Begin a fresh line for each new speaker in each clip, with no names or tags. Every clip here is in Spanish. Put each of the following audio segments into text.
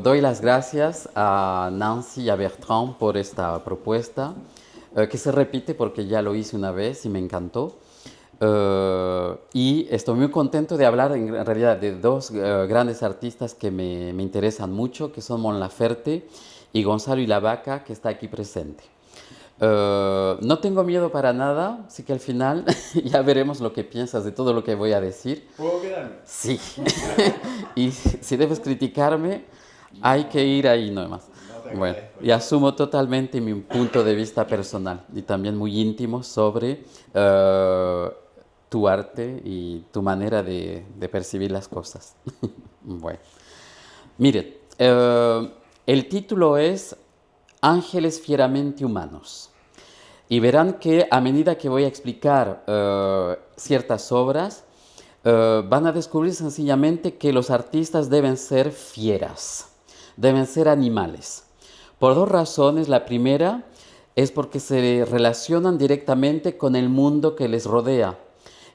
doy las gracias a Nancy y a Bertrand por esta propuesta, que se repite porque ya lo hice una vez y me encantó. Y estoy muy contento de hablar en realidad de dos grandes artistas que me interesan mucho, que son Mon Laferte y Gonzalo Ilavaca, que está aquí presente. No tengo miedo para nada, así que al final ya veremos lo que piensas de todo lo que voy a decir.
¿Puedo quedarme?
Sí. Y si debes criticarme, hay que ir ahí nomás.
No te
Bueno,
agradezco.
y asumo totalmente mi punto de vista personal y también muy íntimo sobre tu arte y tu manera de percibir las cosas. Bueno, mire, el título es Ángeles fieramente humanos. Y verán que a medida que voy a explicar ciertas obras, van a descubrir sencillamente que los artistas deben ser fieras, deben ser animales. Por dos razones. La primera es porque se relacionan directamente con el mundo que les rodea.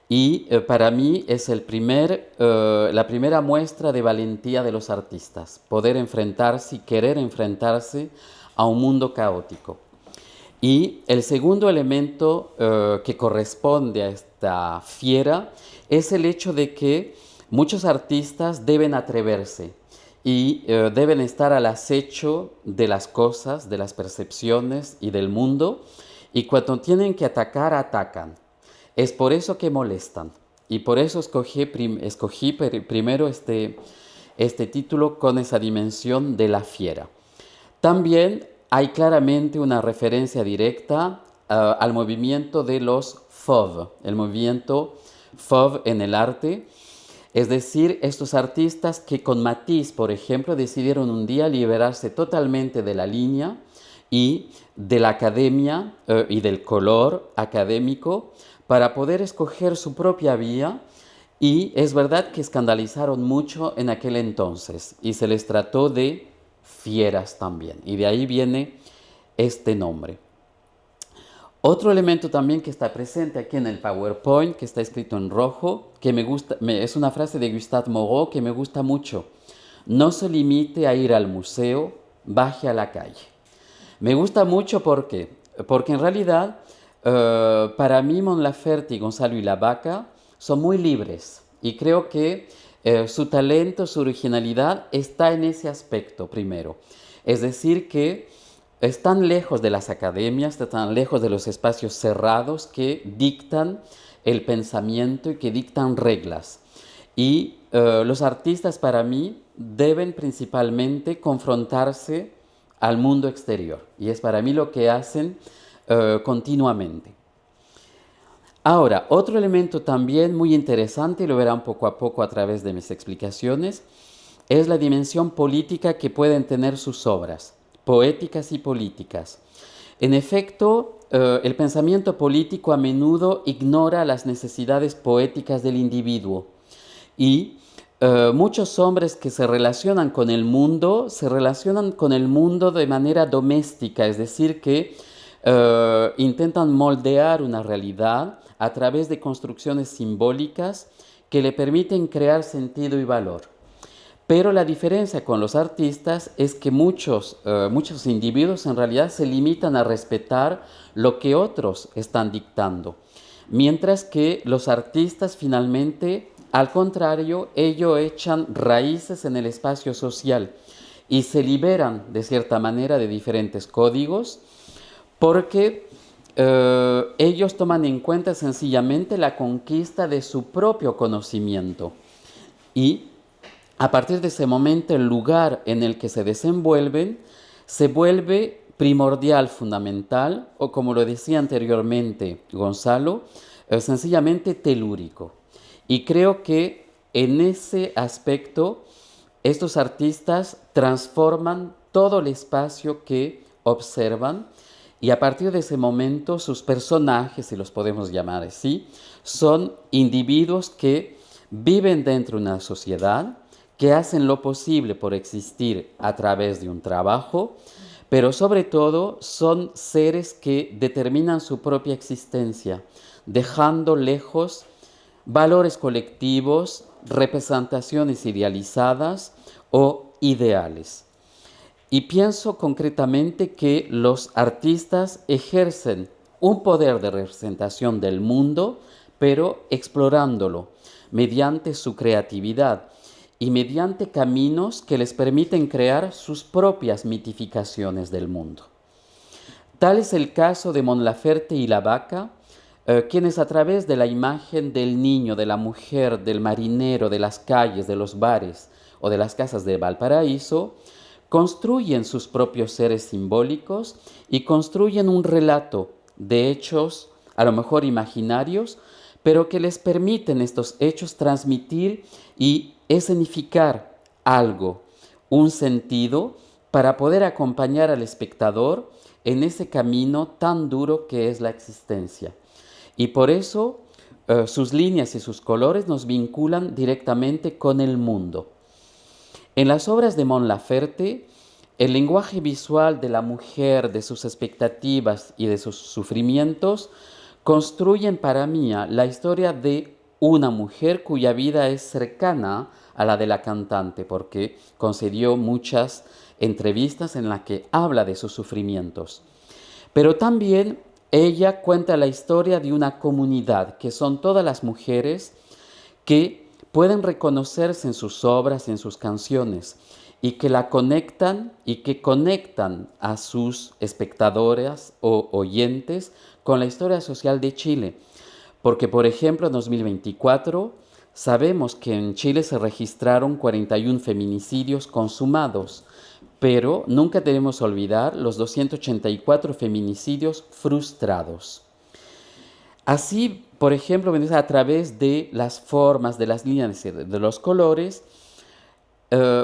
Y para mí es la primera muestra de valentía de los artistas, poder enfrentarse y querer enfrentarse a un mundo caótico. Y el segundo elemento que corresponde a esta fiera es el hecho de que muchos artistas deben atreverse y deben estar al acecho de las cosas, de las percepciones y del mundo, y cuando tienen que atacar, atacan. Es por eso que molestan, y por eso escogí primero este título con esa dimensión de la fiera. También hay claramente una referencia directa al movimiento de los fauves, el movimiento fauve en el arte, es decir, estos artistas que con Matisse, por ejemplo, decidieron un día liberarse totalmente de la línea y de la academia y del color académico para poder escoger su propia vía. Y es verdad que escandalizaron mucho en aquel entonces y se les trató de fieras también. Y de ahí viene este nombre. Otro elemento también que está presente aquí en el PowerPoint, que está escrito en rojo, que me gusta, es una frase de Gustave Moreau que me gusta mucho. No se limite a ir al museo, baje a la calle. Me gusta mucho porque en realidad para mí Mon Laferte y Gonzalo Ilavaca son muy libres y creo que su talento, su originalidad está en ese aspecto primero. Es decir, que están lejos de las academias, están lejos de los espacios cerrados que dictan el pensamiento y que dictan reglas. Y los artistas para mí deben principalmente confrontarse al mundo exterior. Y es para mí lo que hacen continuamente. Ahora, otro elemento también muy interesante, y lo verán poco a poco a través de mis explicaciones, es la dimensión política que pueden tener sus obras, poéticas y políticas. En efecto, el pensamiento político a menudo ignora las necesidades poéticas del individuo y muchos hombres que se relacionan con el mundo, se relacionan con el mundo de manera doméstica, es decir, que intentan moldear una realidad a través de construcciones simbólicas que le permiten crear sentido y valor. Pero la diferencia con los artistas es que muchos individuos en realidad se limitan a respetar lo que otros están dictando, mientras que los artistas finalmente, al contrario, ellos echan raíces en el espacio social y se liberan de cierta manera de diferentes códigos porque ellos toman en cuenta sencillamente la conquista de su propio conocimiento y a partir de ese momento el lugar en el que se desenvuelven se vuelve primordial, fundamental, o como lo decía anteriormente Gonzalo, sencillamente telúrico. Y creo que en ese aspecto estos artistas transforman todo el espacio que observan y a partir de ese momento sus personajes, si los podemos llamar así, son individuos que viven dentro de una sociedad, que hacen lo posible por existir a través de un trabajo, pero sobre todo son seres que determinan su propia existencia, dejando lejos valores colectivos, representaciones idealizadas o ideales. Y pienso concretamente que los artistas ejercen un poder de representación del mundo, pero explorándolo mediante su creatividad y mediante caminos que les permiten crear sus propias mitificaciones del mundo. Tal es el caso de Mon Laferte y La Vaca, quienes a través de la imagen del niño, de la mujer, del marinero, de las calles, de los bares o de las casas de Valparaíso, construyen sus propios seres simbólicos y construyen un relato de hechos, a lo mejor imaginarios, pero que les permiten estos hechos transmitir y escenificar algo, un sentido, para poder acompañar al espectador en ese camino tan duro que es la existencia. Y por eso sus líneas y sus colores nos vinculan directamente con el mundo. En las obras de Mon Laferte, el lenguaje visual de la mujer, de sus expectativas y de sus sufrimientos, construyen para mí la historia de una mujer cuya vida es cercana a la de la cantante, porque concedió muchas entrevistas en las que habla de sus sufrimientos. Pero también ella cuenta la historia de una comunidad, que son todas las mujeres que pueden reconocerse en sus obras, en sus canciones, y que la conectan y que conectan a sus espectadoras o oyentes con la historia social de Chile. Porque, por ejemplo, en 2024 sabemos que en Chile se registraron 41 feminicidios consumados, pero nunca debemos olvidar los 284 feminicidios frustrados. Así, por ejemplo, a través de las formas, de las líneas, de los colores,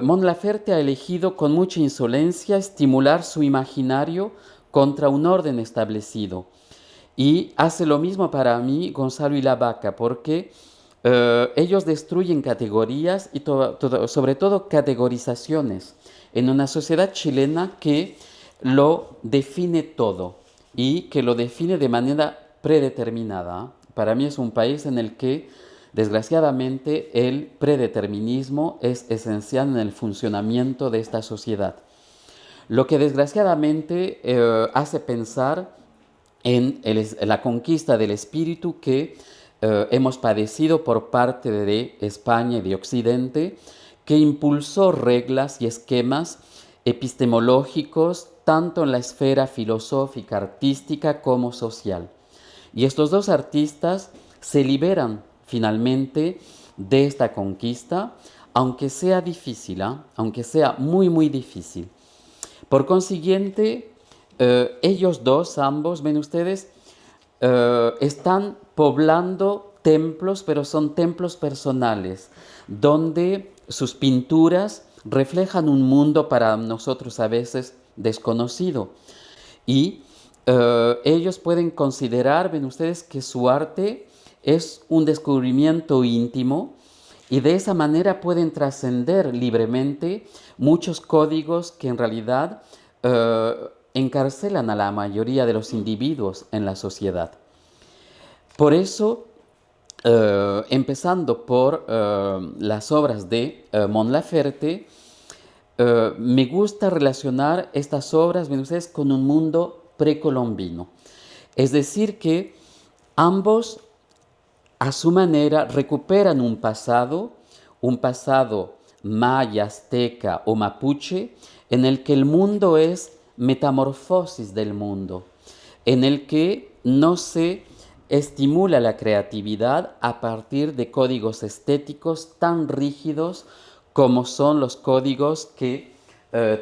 Mon Laferte ha elegido con mucha insolencia estimular su imaginario contra un orden establecido. Y hace lo mismo para mí Gonzalo y La Vaca, porque ellos destruyen categorías y sobre todo categorizaciones en una sociedad chilena que lo define todo y que lo define de manera predeterminada. Para mí es un país en el que, desgraciadamente, el predeterminismo es esencial en el funcionamiento de esta sociedad. Lo que desgraciadamente hace pensar en la conquista del espíritu que hemos padecido por parte de España y de Occidente, que impulsó reglas y esquemas epistemológicos tanto en la esfera filosófica, artística como social. Y estos dos artistas se liberan finalmente de esta conquista, aunque sea difícil, aunque sea muy, muy difícil. Por consiguiente, ellos dos, ambos, ven ustedes, están poblando templos, pero son templos personales, donde sus pinturas reflejan un mundo para nosotros a veces desconocido. Y ellos pueden considerar, ven ustedes, que su arte es un descubrimiento íntimo y de esa manera pueden trascender libremente muchos códigos que en realidad encarcelan a la mayoría de los individuos en la sociedad. Por eso, empezando por las obras de Mon Laferte, me gusta relacionar estas obras, ven ustedes, con un mundo precolombino. Es decir, que ambos, a su manera, recuperan un pasado maya, azteca o mapuche, en el que el mundo es metamorfosis del mundo, en el que no se estimula la creatividad a partir de códigos estéticos tan rígidos como son los códigos que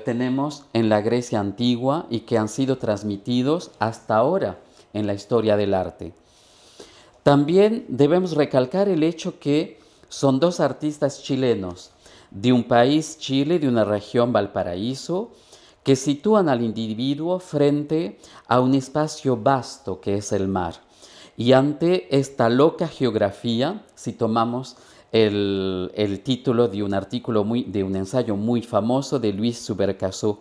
tenemos en la Grecia antigua y que han sido transmitidos hasta ahora en la historia del arte. También debemos recalcar el hecho que son dos artistas chilenos de un país, Chile, de una región, Valparaíso, que sitúan al individuo frente a un espacio vasto que es el mar. Y ante esta loca geografía, si tomamos el título de un artículo, de un ensayo muy famoso de Luis Subercaseaux,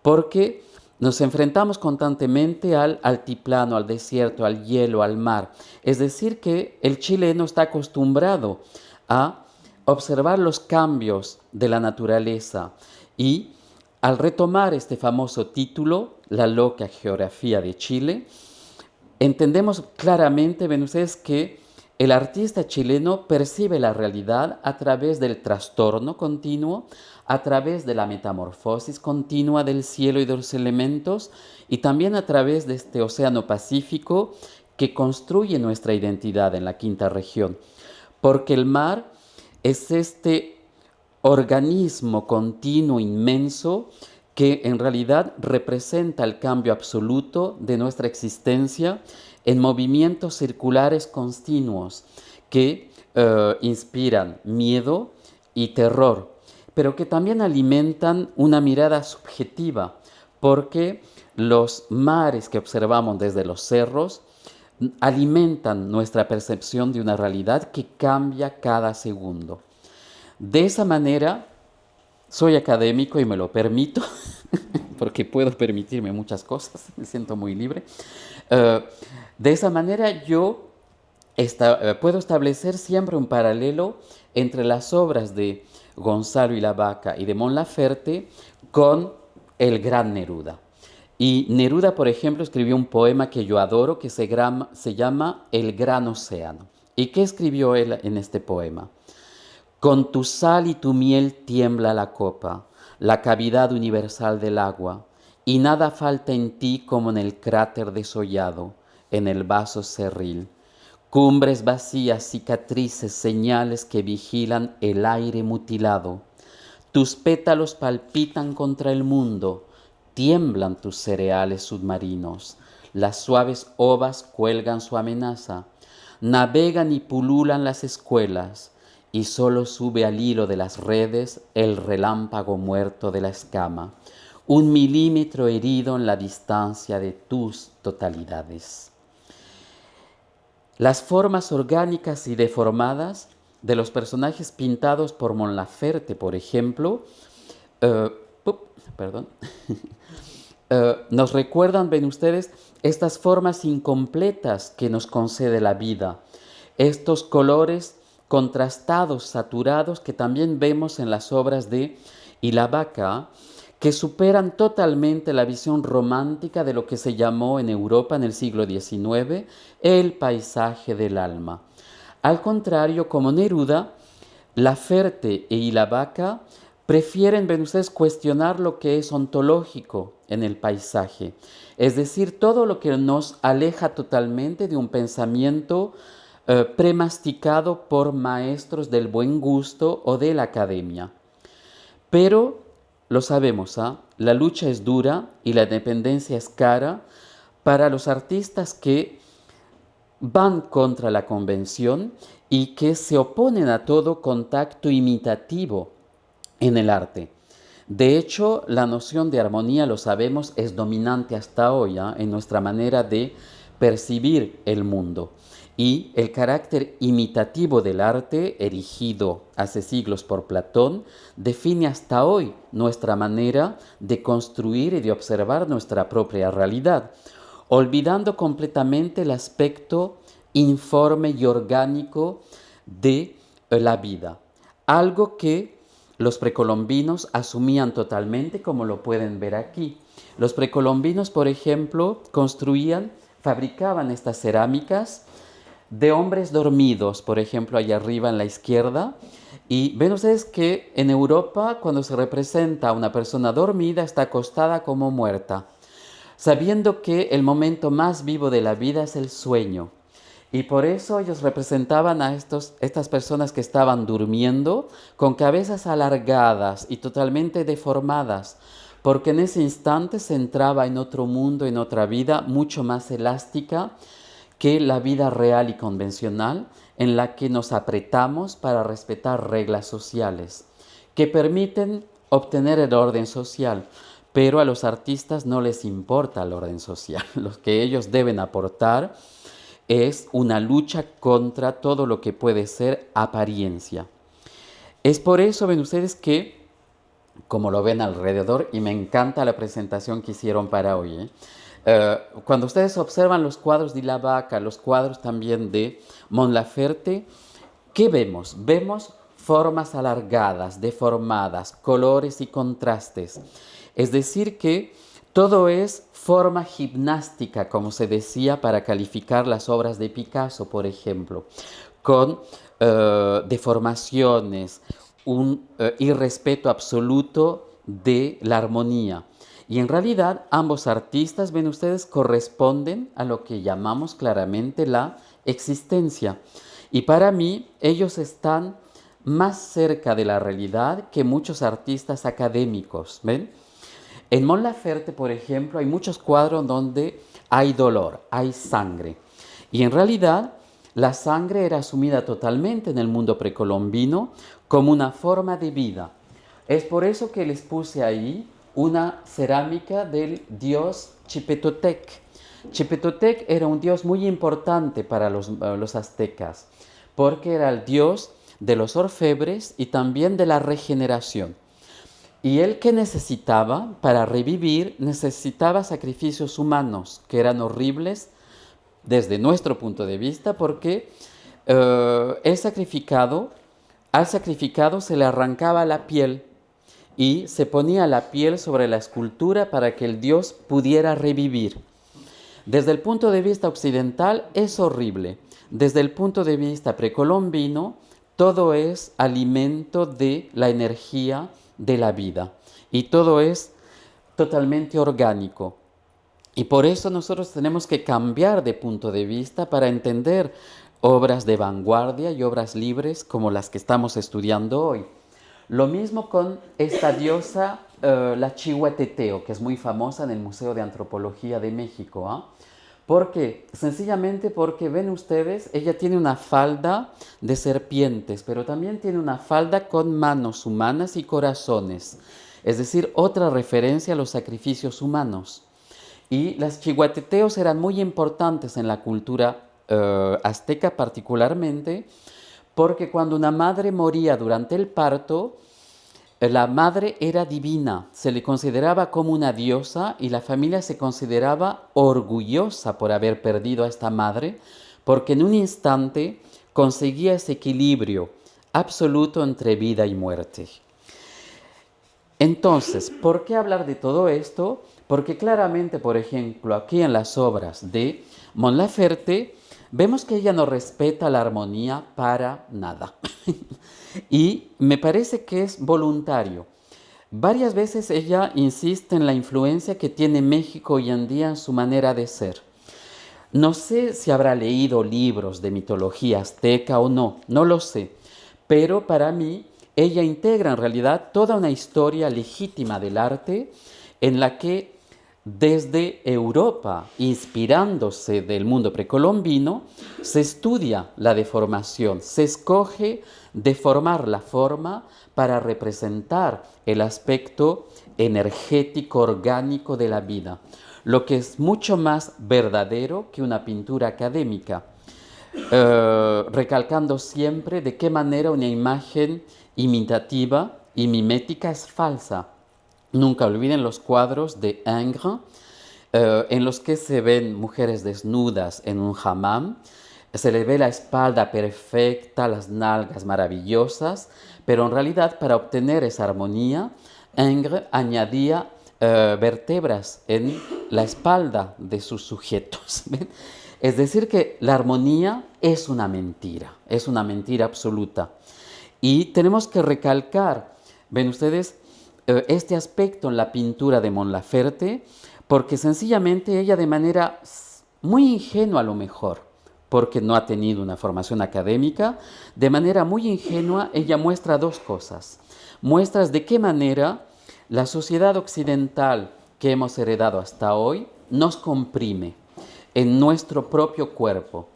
porque nos enfrentamos constantemente al altiplano, al desierto, al hielo, al mar. Es decir, que el chileno está acostumbrado a observar los cambios de la naturaleza y Al retomar este famoso título, La loca geografía de Chile, entendemos claramente, ven ustedes, que el artista chileno percibe la realidad a través del trastorno continuo, a través de la metamorfosis continua del cielo y de los elementos, y también a través de este océano Pacífico que construye nuestra identidad en la quinta región. Porque el mar es este organismo continuo inmenso que en realidad representa el cambio absoluto de nuestra existencia en movimientos circulares continuos que inspiran miedo y terror, pero que también alimentan una mirada subjetiva, porque los mares que observamos desde los cerros alimentan nuestra percepción de una realidad que cambia cada segundo. De esa manera, soy académico y me lo permito, porque puedo permitirme muchas cosas, me siento muy libre. De esa manera yo puedo establecer siempre un paralelo entre las obras de Gonzalo y la Vaca y de Mon Laferte con el gran Neruda. Y Neruda, por ejemplo, escribió un poema que yo adoro que se llama El gran océano. ¿Y qué escribió él en este poema? Con tu sal y tu miel tiembla la copa, la cavidad universal del agua, y nada falta en ti como en el cráter desollado, en el vaso cerril. Cumbres vacías, cicatrices, señales que vigilan el aire mutilado. Tus pétalos palpitan contra el mundo, tiemblan tus cereales submarinos. Las suaves ovas cuelgan su amenaza, navegan y pululan las escuelas, y solo sube al hilo de las redes el relámpago muerto de la escama, 1 milímetro herido en la distancia de tus totalidades. Las formas orgánicas y deformadas de los personajes pintados por Mon Laferte, por ejemplo, nos recuerdan, ven ustedes, estas formas incompletas que nos concede la vida, estos colores contrastados, saturados, que también vemos en las obras de Y la Vaca, que superan totalmente la visión romántica de lo que se llamó en Europa en el siglo XIX el paisaje del alma. Al contrario, como Neruda, Laferte y la Vaca prefieren, ven ustedes, cuestionar lo que es ontológico en el paisaje, es decir, todo lo que nos aleja totalmente de un pensamiento premasticado por maestros del buen gusto o de la academia. Pero lo sabemos, la lucha es dura y la dependencia es cara para los artistas que van contra la convención y que se oponen a todo contacto imitativo en el arte. De hecho, la noción de armonía, lo sabemos, es dominante hasta hoy en nuestra manera de percibir el mundo. Y el carácter imitativo del arte, erigido hace siglos por Platón, define hasta hoy nuestra manera de construir y de observar nuestra propia realidad, olvidando completamente el aspecto informe y orgánico de la vida. Algo que los precolombinos asumían totalmente, como lo pueden ver aquí. Los precolombinos, por ejemplo, fabricaban estas cerámicas de hombres dormidos, por ejemplo, allá arriba en la izquierda. Y ven ustedes que en Europa, cuando se representa a una persona dormida, está acostada como muerta, sabiendo que el momento más vivo de la vida es el sueño. Y por eso ellos representaban a estas personas que estaban durmiendo con cabezas alargadas y totalmente deformadas, porque en ese instante se entraba en otro mundo, en otra vida mucho más elástica que la vida real y convencional, en la que nos apretamos para respetar reglas sociales que permiten obtener el orden social. Pero a los artistas no les importa el orden social. Lo que ellos deben aportar es una lucha contra todo lo que puede ser apariencia. Es por eso, ven ustedes, que, como lo ven alrededor, y me encanta la presentación que hicieron para hoy, cuando ustedes observan los cuadros de la Vaca, los cuadros también de Mon Laferte, ¿qué vemos? Vemos formas alargadas, deformadas, colores y contrastes. Es decir, que todo es forma gimnástica, como se decía, para calificar las obras de Picasso, por ejemplo, con deformaciones, un irrespeto absoluto de la armonía. Y en realidad ambos artistas, ven ustedes, corresponden a lo que llamamos claramente la existencia. Y para mí ellos están más cerca de la realidad que muchos artistas académicos, ¿ven? En Mon Laferte, por ejemplo, hay muchos cuadros donde hay dolor, hay sangre. Y en realidad la sangre era asumida totalmente en el mundo precolombino como una forma de vida. Es por eso que les puse ahí una cerámica del dios Chipetotec. Chipetotec era un dios muy importante para los aztecas, porque era el dios de los orfebres y también de la regeneración. Y él que necesitaba, para revivir, necesitaba sacrificios humanos, que eran horribles desde nuestro punto de vista, porque al sacrificado se le arrancaba la piel y se ponía la piel sobre la escultura para que el dios pudiera revivir. Desde el punto de vista occidental es horrible. Desde el punto de vista precolombino, todo es alimento de la energía de la vida y todo es totalmente orgánico. Y por eso nosotros tenemos que cambiar de punto de vista para entender obras de vanguardia y obras libres como las que estamos estudiando hoy. Lo mismo con esta diosa, la Chihueteteo, que es muy famosa en el Museo de Antropología de México. ¿Ah? ¿Por qué? Sencillamente porque, ven ustedes, ella tiene una falda de serpientes, pero también tiene una falda con manos humanas y corazones. Es decir, otra referencia a los sacrificios humanos. Y las chihuateteos eran muy importantes en la cultura azteca particularmente, porque cuando una madre moría durante el parto, la madre era divina, se le consideraba como una diosa y la familia se consideraba orgullosa por haber perdido a esta madre, porque en un instante conseguía ese equilibrio absoluto entre vida y muerte. Entonces, ¿por qué hablar de todo esto? Porque claramente, por ejemplo, aquí en las obras de Mon Laferte, vemos que ella no respeta la armonía para nada. Y me parece que es voluntario. Varias veces ella insiste en la influencia que tiene México hoy en día en su manera de ser. No sé si habrá leído libros de mitología azteca o no, no lo sé. Pero para mí, ella integra en realidad toda una historia legítima del arte en la que desde Europa, inspirándose del mundo precolombino, se estudia la deformación, se escoge deformar la forma para representar el aspecto energético, orgánico de la vida, lo que es mucho más verdadero que una pintura académica, recalcando siempre de qué manera una imagen imitativa y mimética es falsa. Nunca olviden los cuadros de Ingres, en los que se ven mujeres desnudas en un hammam. Se le ve la espalda perfecta, las nalgas maravillosas, pero en realidad para obtener esa armonía, Ingres añadía vértebras en la espalda de sus sujetos. ¿Ven? Es decir, que la armonía es una mentira absoluta. Y tenemos que recalcar, ven ustedes, este aspecto en la pintura de Mon Laferte, porque sencillamente ella de manera muy ingenua a lo mejor, porque no ha tenido una formación académica, de manera muy ingenua ella muestra dos cosas. Muestras de qué manera la sociedad occidental que hemos heredado hasta hoy nos comprime en nuestro propio cuerpo,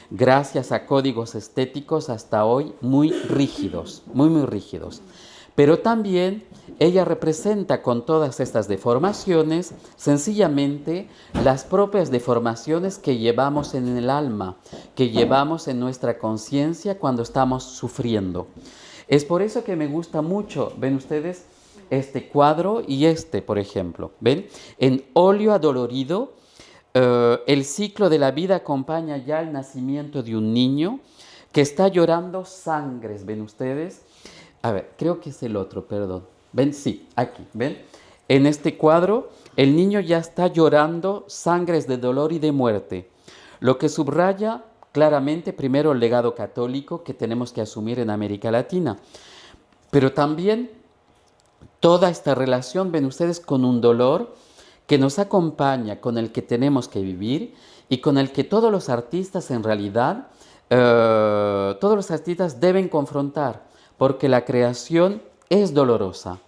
gracias a códigos estéticos hasta hoy muy rígidos, muy rígidos. Pero también ella representa con todas estas deformaciones sencillamente las propias deformaciones que llevamos en el alma, que llevamos en nuestra conciencia cuando estamos sufriendo. Es por eso que me gusta mucho, ven ustedes, este cuadro y este, por ejemplo. ¿Ven? En óleo adolorido, el ciclo de la vida acompaña ya el nacimiento de un niño que está llorando sangres, ¿ven ustedes? A ver, creo que es el otro, perdón. ¿Ven? Sí, aquí, ¿ven? En este cuadro, el niño ya está llorando sangres de dolor y de muerte, lo que subraya claramente primero el legado católico que tenemos que asumir en América Latina, pero también toda esta relación, ven ustedes, con un dolor que nos acompaña, con el que tenemos que vivir y con el que todos los artistas en realidad, todos los artistas deben confrontar, porque la creación es dolorosa,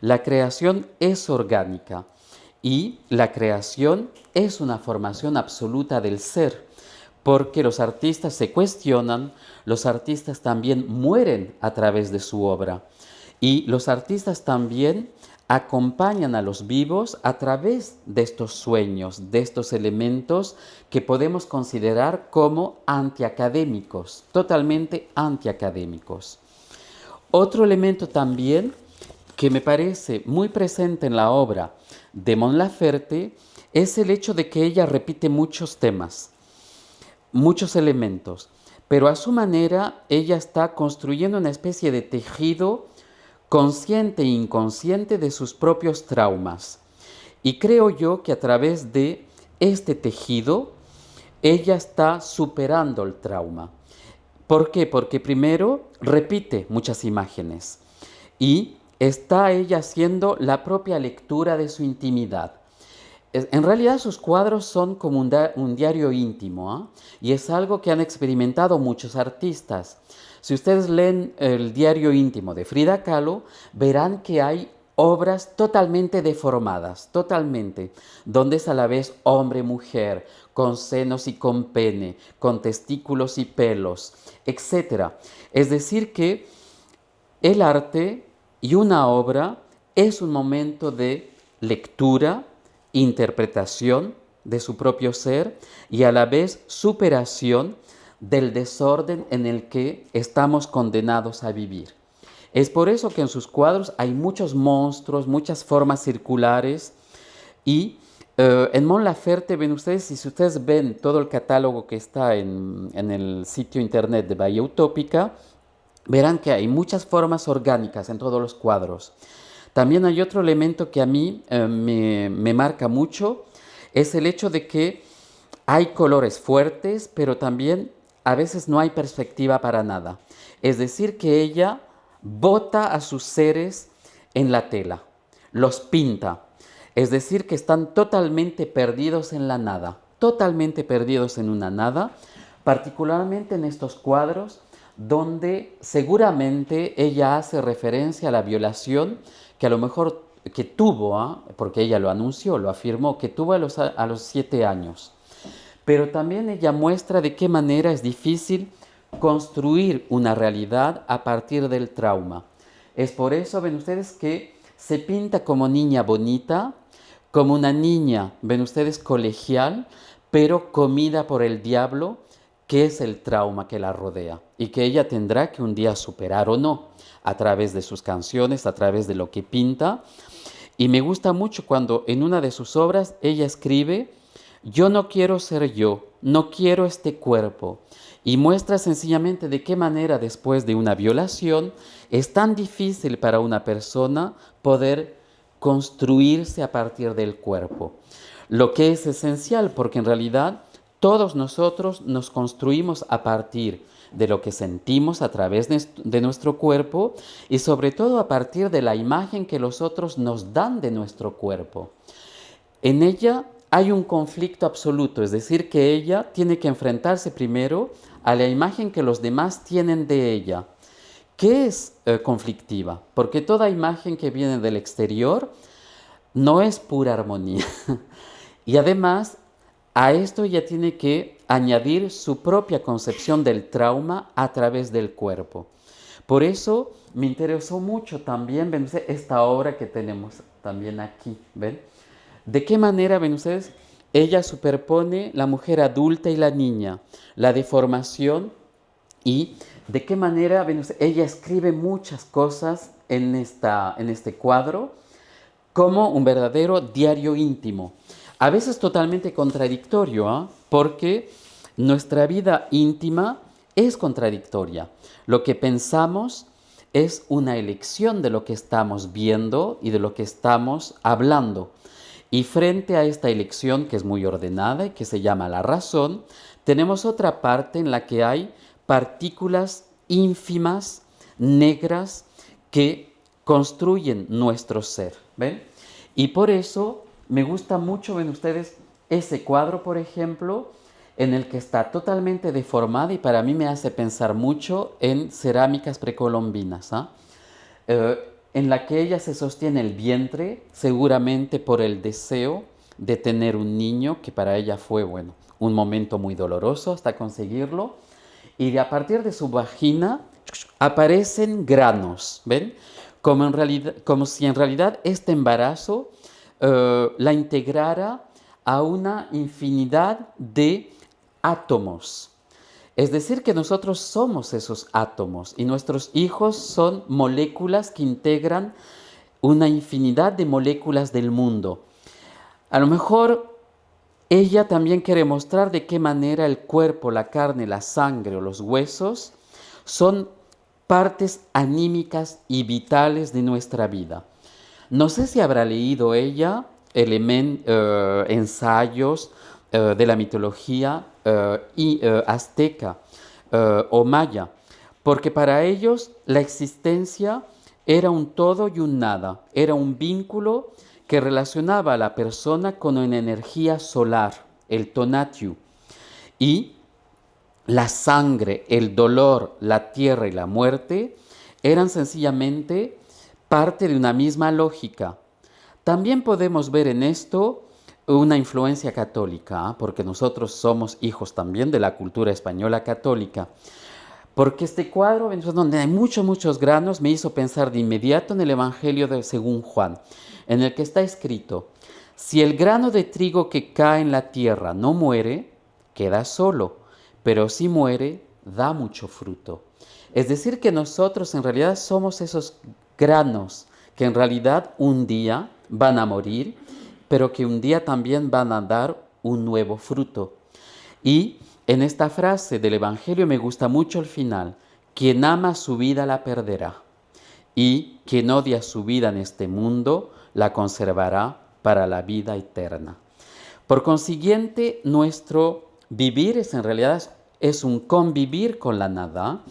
la creación es orgánica y la creación es una formación absoluta del ser, porque los artistas se cuestionan, los artistas también mueren a través de su obra. Y los artistas también acompañan a los vivos a través de estos sueños, de estos elementos que podemos considerar como antiacadémicos, totalmente antiacadémicos. Otro elemento también que me parece muy presente en la obra de Mon Laferte es el hecho de que ella repite muchos temas, muchos elementos, pero a su manera ella está construyendo una especie de tejido consciente e inconsciente de sus propios traumas. Y creo yo que a través de este tejido, ella está superando el trauma. ¿Por qué? Porque primero repite muchas imágenes y está ella haciendo la propia lectura de su intimidad. En realidad sus cuadros son como un diario íntimo, ¿eh? Y es algo que han experimentado muchos artistas. Si ustedes leen el diario íntimo de Frida Kahlo, verán que hay obras totalmente deformadas, totalmente, donde es a la vez hombre-mujer, con senos y con pene, con testículos y pelos, etc. Es decir que el arte y una obra es un momento de lectura, interpretación de su propio ser y a la vez superación del desorden en el que estamos condenados a vivir. Es por eso que en sus cuadros hay muchos monstruos, muchas formas circulares y en Mon Laferte ven ustedes, y si ustedes ven todo el catálogo que está en el sitio internet de Bahía Utópica, verán que hay muchas formas orgánicas en todos los cuadros. También hay otro elemento que a mí me marca mucho, es el hecho de que hay colores fuertes, pero también a veces no hay perspectiva para nada. Es decir, que ella bota a sus seres en la tela, los pinta. Es decir, que están totalmente perdidos en la nada, totalmente perdidos en una nada, particularmente en estos cuadros donde seguramente ella hace referencia a la violación que a lo mejor que tuvo, porque ella lo anunció, lo afirmó, que tuvo a los 7 años. Pero también ella muestra de qué manera es difícil construir una realidad a partir del trauma. Es por eso, ven ustedes, que se pinta como niña bonita, como una niña, ven ustedes, colegial, pero comida por el diablo, que es el trauma que la rodea y que ella tendrá que un día superar o no, a través de sus canciones, a través de lo que pinta. Y me gusta mucho cuando en una de sus obras ella escribe: yo no quiero ser yo, no quiero este cuerpo. Y muestra sencillamente de qué manera después de una violación es tan difícil para una persona poder construirse a partir del cuerpo. Lo que es esencial, porque en realidad todos nosotros nos construimos a partir de lo que sentimos a través de nuestro cuerpo y sobre todo a partir de la imagen que los otros nos dan de nuestro cuerpo. En ella hay un conflicto absoluto, es decir, que ella tiene que enfrentarse primero a la imagen que los demás tienen de ella, que es conflictiva, porque toda imagen que viene del exterior no es pura armonía. Y además, a esto ella tiene que añadir su propia concepción del trauma a través del cuerpo. Por eso me interesó mucho también, ven ustedes, esta obra que tenemos también aquí, ¿ven? ¿De qué manera, ven ustedes, ella superpone la mujer adulta y la niña, la deformación, y de qué manera, ven ustedes, ella escribe muchas cosas en este cuadro como un verdadero diario íntimo? A veces totalmente contradictorio, ¿eh? Porque nuestra vida íntima es contradictoria. Lo que pensamos es una elección de lo que estamos viendo y de lo que estamos hablando. Y frente a esta elección, que es muy ordenada y que se llama la razón, tenemos otra parte en la que hay partículas ínfimas, negras, que construyen nuestro ser. ¿Ven? Y por eso me gusta mucho, ven ustedes, ese cuadro, por ejemplo, en el que está totalmente deformada y para mí me hace pensar mucho en cerámicas precolombinas, ¿ah? En la que ella se sostiene el vientre, seguramente por el deseo de tener un niño, que para ella fue, bueno, un momento muy doloroso hasta conseguirlo, y a partir de su vagina aparecen granos, ¿ven? Como si en realidad este embarazo la integrara a una infinidad de átomos. Es decir, que nosotros somos esos átomos y nuestros hijos son moléculas que integran una infinidad de moléculas del mundo. A lo mejor ella también quiere mostrar de qué manera el cuerpo, la carne, la sangre o los huesos son partes anímicas y vitales de nuestra vida. No sé si habrá leído ella ensayos de la mitología azteca o maya, porque para ellos la existencia era un todo y un nada, era un vínculo que relacionaba a la persona con una energía solar, el tonatiuh, y la sangre, el dolor, la tierra y la muerte eran sencillamente parte de una misma lógica. También podemos ver en esto una influencia católica, ¿eh? Porque nosotros somos hijos también de la cultura española católica. Porque este cuadro, donde hay muchos granos, me hizo pensar de inmediato en el Evangelio según Juan, en el que está escrito: si el grano de trigo que cae en la tierra no muere, queda solo, pero si muere, da mucho fruto. Es decir, que nosotros en realidad somos esos granos que en realidad un día van a morir, pero que un día también van a dar un nuevo fruto. Y en esta frase del Evangelio me gusta mucho el final: quien ama su vida la perderá, y quien odia su vida en este mundo la conservará para la vida eterna. Por consiguiente, nuestro vivir en realidad es un convivir con la nada.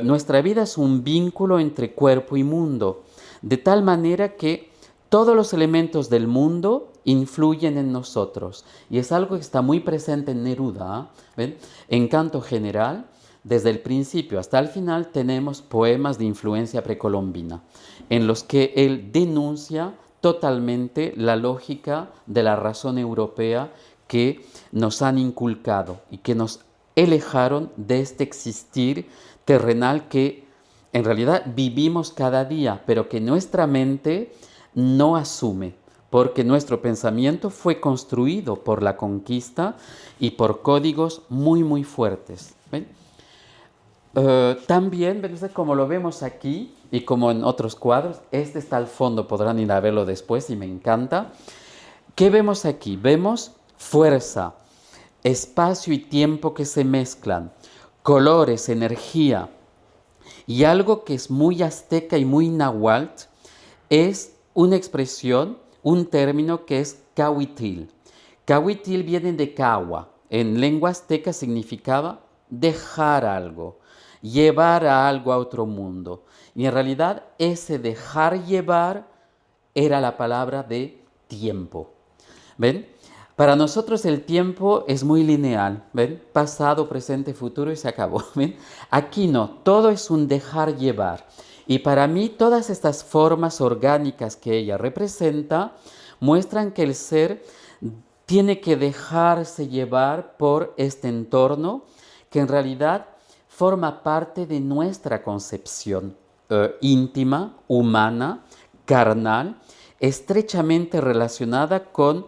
Nuestra vida es un vínculo entre cuerpo y mundo, de tal manera que todos los elementos del mundo influyen en nosotros. Y es algo que está muy presente en Neruda. ¿Ven? En Canto General, desde el principio hasta el final, tenemos poemas de influencia precolombina, en los que él denuncia totalmente la lógica de la razón europea que nos han inculcado y que nos alejaron de este existir terrenal que en realidad vivimos cada día, pero que nuestra mente no asume, porque nuestro pensamiento fue construido por la conquista y por códigos muy fuertes. ¿Ven? También, como lo vemos aquí y como en otros cuadros, este está al fondo, podrán ir a verlo después y me encanta. ¿Qué vemos aquí? Vemos fuerza, espacio y tiempo que se mezclan, colores, energía, y algo que es muy azteca y muy náhuatl es una expresión, un término que es cahuitil. Cahuitil viene de cahua. En lengua azteca significaba dejar algo, llevar a algo a otro mundo. Y en realidad ese dejar llevar era la palabra de tiempo. ¿Ven? Para nosotros el tiempo es muy lineal, ¿ven? Pasado, presente, futuro y se acabó, ¿ven? Aquí no, todo es un dejar llevar. Y para mí todas estas formas orgánicas que ella representa muestran que el ser tiene que dejarse llevar por este entorno que en realidad forma parte de nuestra concepción íntima, humana, carnal, estrechamente relacionada con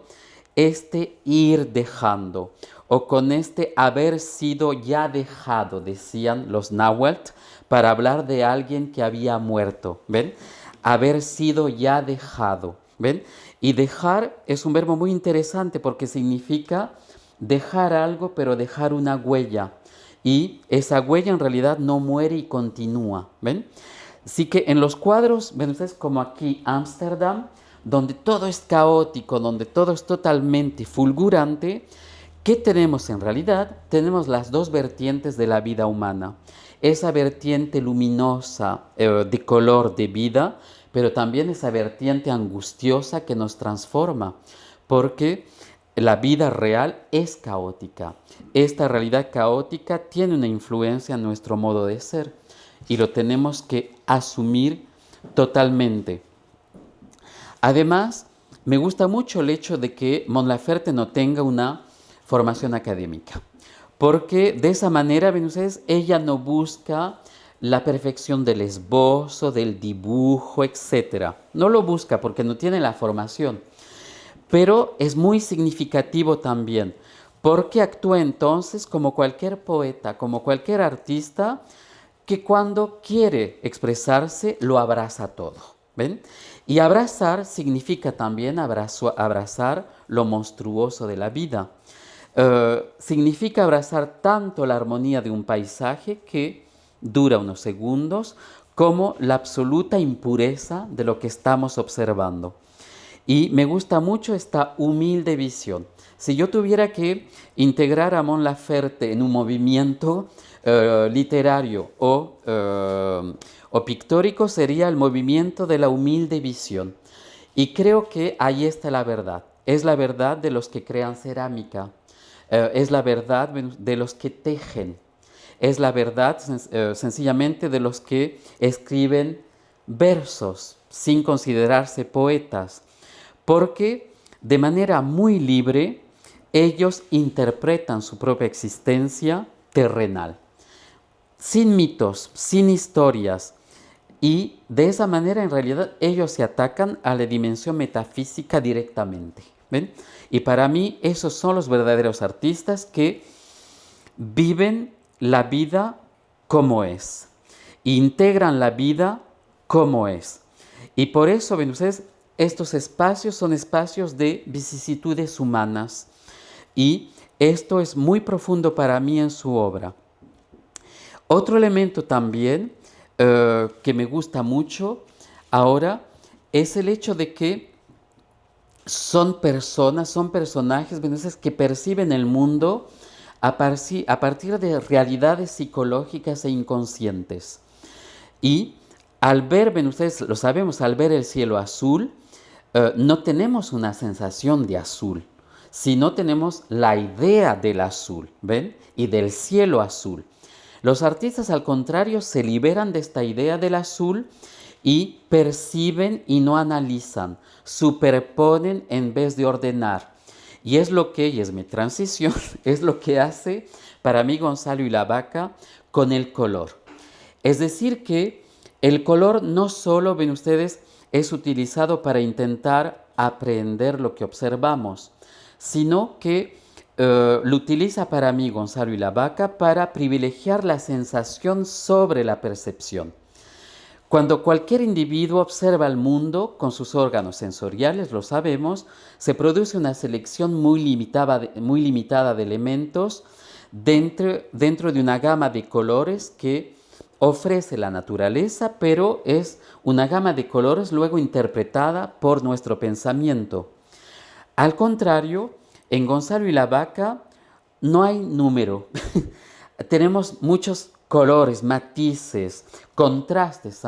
este ir dejando o con este haber sido ya dejado, decían los náhuatl, para hablar de alguien que había muerto, ¿ven? Haber sido ya dejado, ¿ven? Y dejar es un verbo muy interesante porque significa dejar algo, pero dejar una huella. Y esa huella en realidad no muere y continúa, ¿ven? Sí que en los cuadros, ven ustedes, como aquí Ámsterdam, donde todo es caótico, donde todo es totalmente fulgurante, ¿qué tenemos en realidad? Tenemos las dos vertientes de la vida humana. Esa vertiente luminosa, de color de vida, pero también esa vertiente angustiosa que nos transforma, porque la vida real es caótica. Esta realidad caótica tiene una influencia en nuestro modo de ser y lo tenemos que asumir totalmente. Además, me gusta mucho el hecho de que Mon Laferte no tenga una formación académica, porque de esa manera, ven ustedes, ella no busca la perfección del esbozo, del dibujo, etc. No lo busca porque no tiene la formación, pero es muy significativo también, porque actúa entonces como cualquier poeta, como cualquier artista, que cuando quiere expresarse lo abraza todo. ¿Ven? Y abrazar significa también abrazar lo monstruoso de la vida. Significa abrazar tanto la armonía de un paisaje que dura unos segundos, como la absoluta impureza de lo que estamos observando. Y me gusta mucho esta humilde visión. Si yo tuviera que integrar a Mon Laferte en un movimiento literario o pictórico, sería el movimiento de la humilde visión. Y creo que ahí está la verdad. Es la verdad de los que crean cerámica. Es la verdad de los que tejen. Es la verdad sencillamente de los que escriben versos sin considerarse poetas, porque de manera muy libre ellos interpretan su propia existencia terrenal, sin mitos, sin historias, y de esa manera en realidad ellos se atacan a la dimensión metafísica directamente. ¿Ven? Y para mí esos son los verdaderos artistas que viven la vida como es, integran la vida como es. Y por eso, ven ustedes, estos espacios son espacios de vicisitudes humanas, y esto es muy profundo para mí en su obra. Otro elemento también que me gusta mucho ahora es el hecho de que son personas, son personajes, ven ustedes, que perciben el mundo a partir de realidades psicológicas e inconscientes. Y al ver, ven ustedes, lo sabemos, al ver el cielo azul, no tenemos una sensación de azul, sino tenemos la idea del azul, ¿ven? Y del cielo azul. Los artistas, al contrario, se liberan de esta idea del azul y perciben y no analizan, superponen en vez de ordenar. Y es lo que, y es mi transición, es lo que hace para mí Gonzalo y la Vaca con el color. Es decir que el color no solo, ven ustedes, es utilizado para intentar aprender lo que observamos, sino que lo utiliza para mí Gonzalo y la Vaca para privilegiar la sensación sobre la percepción. Cuando cualquier individuo observa el mundo con sus órganos sensoriales, lo sabemos, se produce una selección muy limitada de elementos dentro de una gama de colores que ofrece la naturaleza, pero es una gama de colores luego interpretada por nuestro pensamiento. Al contrario, en Gonzalo y la Vaca no hay número. Tenemos muchos colores, matices, contrastes,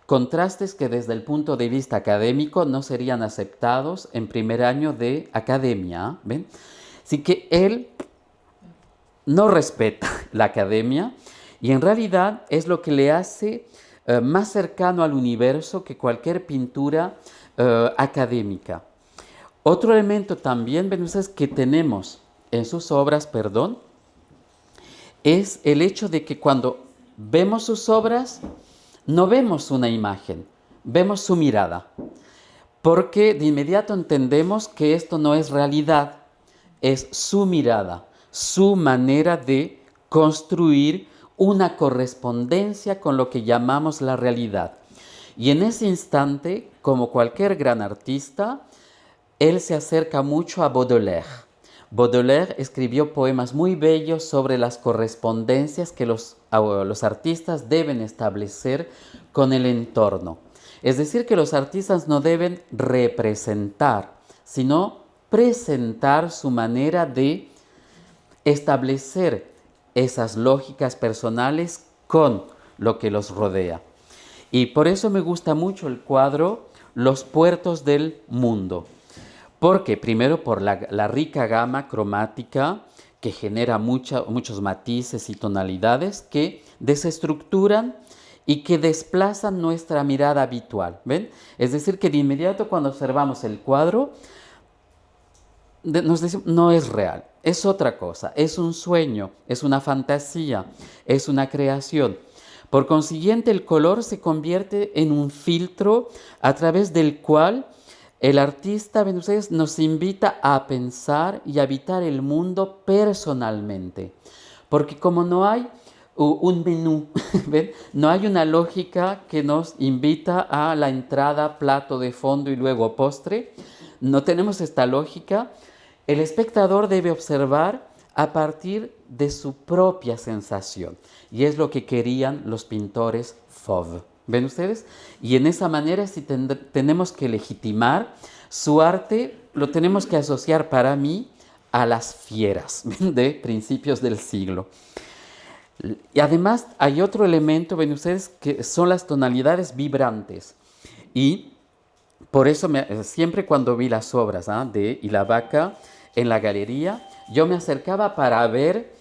contrastes que desde el punto de vista académico no serían aceptados en primer año de academia. ¿Ven? Así que él no respeta la academia y en realidad es lo que le hace más cercano al universo que cualquier pintura académica. Otro elemento también, ven ustedes, que tenemos en sus obras, es el hecho de que cuando vemos sus obras, no vemos una imagen, vemos su mirada, porque de inmediato entendemos que esto no es realidad, es su mirada, su manera de construir una correspondencia con lo que llamamos la realidad. Y en ese instante, como cualquier gran artista, él se acerca mucho a Baudelaire. Baudelaire escribió poemas muy bellos sobre las correspondencias que los artistas deben establecer con el entorno. Es decir, que los artistas no deben representar, sino presentar su manera de establecer esas lógicas personales con lo que los rodea. Y por eso me gusta mucho el cuadro Los puertos del mundo. Porque primero por la rica gama cromática que genera muchos matices y tonalidades que desestructuran y que desplazan nuestra mirada habitual. ¿Ven? Es decir, que de inmediato cuando observamos el cuadro, nos decimos, no es real, es otra cosa, es un sueño, es una fantasía, es una creación. Por consiguiente, el color se convierte en un filtro a través del cual el artista, ven ustedes, nos invita a pensar y habitar el mundo personalmente. Porque como no hay un menú, ¿ven? No hay una lógica que nos invita a la entrada, plato de fondo y luego postre, no tenemos esta lógica. El espectador debe observar a partir de su propia sensación. Y es lo que querían los pintores Fauve. ¿Ven ustedes? Y en esa manera, si tenemos que legitimar su arte, lo tenemos que asociar para mí a las fieras de principios del siglo. Y además hay otro elemento, ven ustedes, que son las tonalidades vibrantes. Y por eso siempre cuando vi las obras de Y la vaca en la galería, yo me acercaba para ver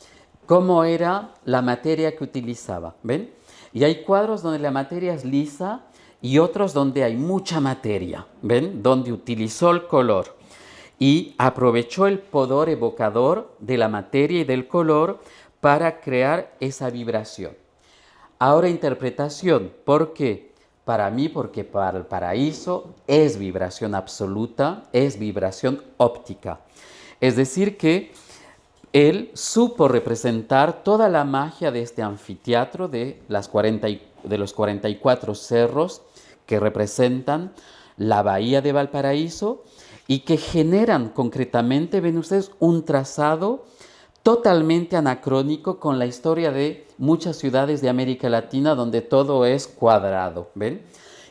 cómo era la materia que utilizaba. ¿Ven? Y hay cuadros donde la materia es lisa y otros donde hay mucha materia. ¿Ven? Donde utilizó el color y aprovechó el poder evocador de la materia y del color para crear esa vibración. Ahora interpretación. ¿Por qué? Para mí, porque para el paraíso es vibración absoluta, es vibración óptica. Es decir que él supo representar toda la magia de este anfiteatro de los 44 cerros que representan la bahía de Valparaíso y que generan concretamente, ven ustedes, un trazado totalmente anacrónico con la historia de muchas ciudades de América Latina donde todo es cuadrado, ¿ven?